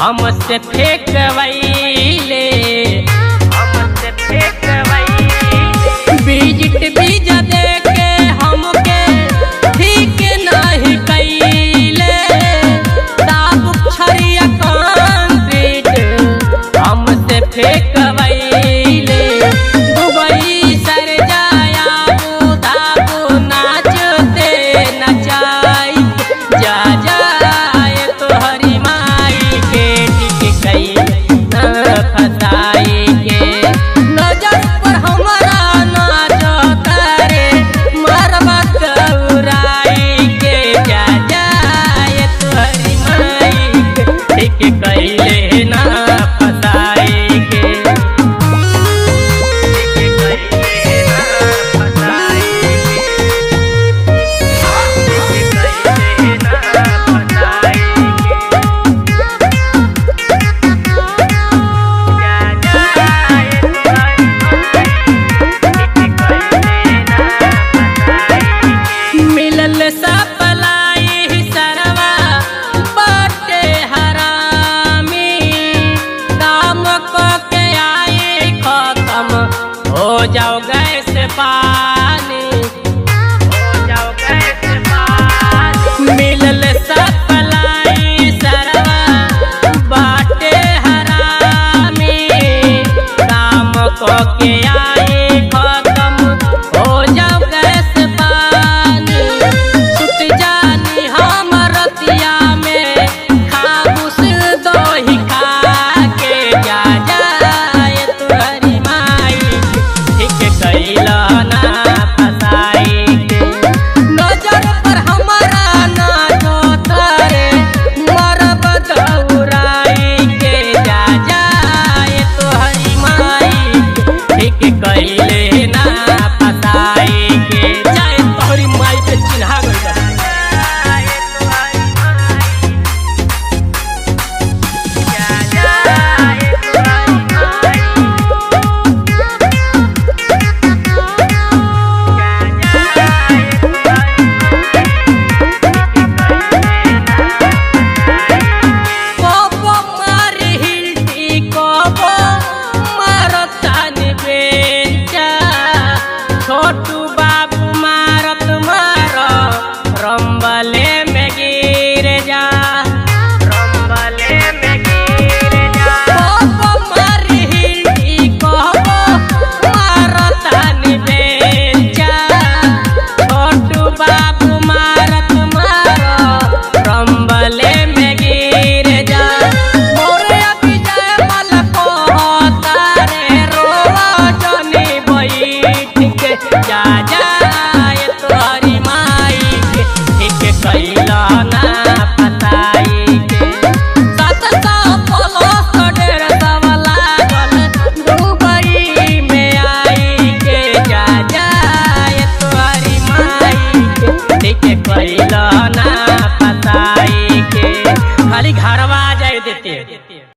हमसे फेंकवैले हमसे फेंकवैले visit visa देके हमके ठीक नहीं कैले दाब छरिया कंक्रीट हमसे फेंकवैले दुबई सर जाया बुधाबू नाचते नचाई जा जाए तोहरी माई के टिक गई न फसाई के नजर पर हमारा नाच करे मरबा कौराई के जा जाए तोहरी माई के टिक कैले ना फसाई के सपलाई सरवा बाटे हरामी काम को के आए खत्म हो जाओ गैस पानी हो जाओ गैस पानी मिलल सपलाई सरवा बाटे हरामी काम को के आए खत्म हो जाओ गैस पानी जानी हम रतिया में खाबूस दही खा के जा जाए तोहरी माई ठीक कैला ना फसाई के नजर पर हमारा ना जोतरे मरब दौराई के जा जाए तोहरी माई ठीक कैले ना फसाई के जाए तोहरी माई के चिन्हा गई छोटू बाबू मारत मारो रंबले में गिर जा रंबले में गिर जा मारी हिंदी को मारता निबेचा छोटू बाबू मारत मारो रंबले में गिर जा मोरे अभी जाए मल को तारे रोवा जनी बैठ के जा जाए तोहरी माई के ठीक कैला ना फसाई के 700 प्लस 150 लागल दुबई में आई के जा जाए तोहरी माई के ठीक कैला ना फसाई के खाली घरवा जाए देते।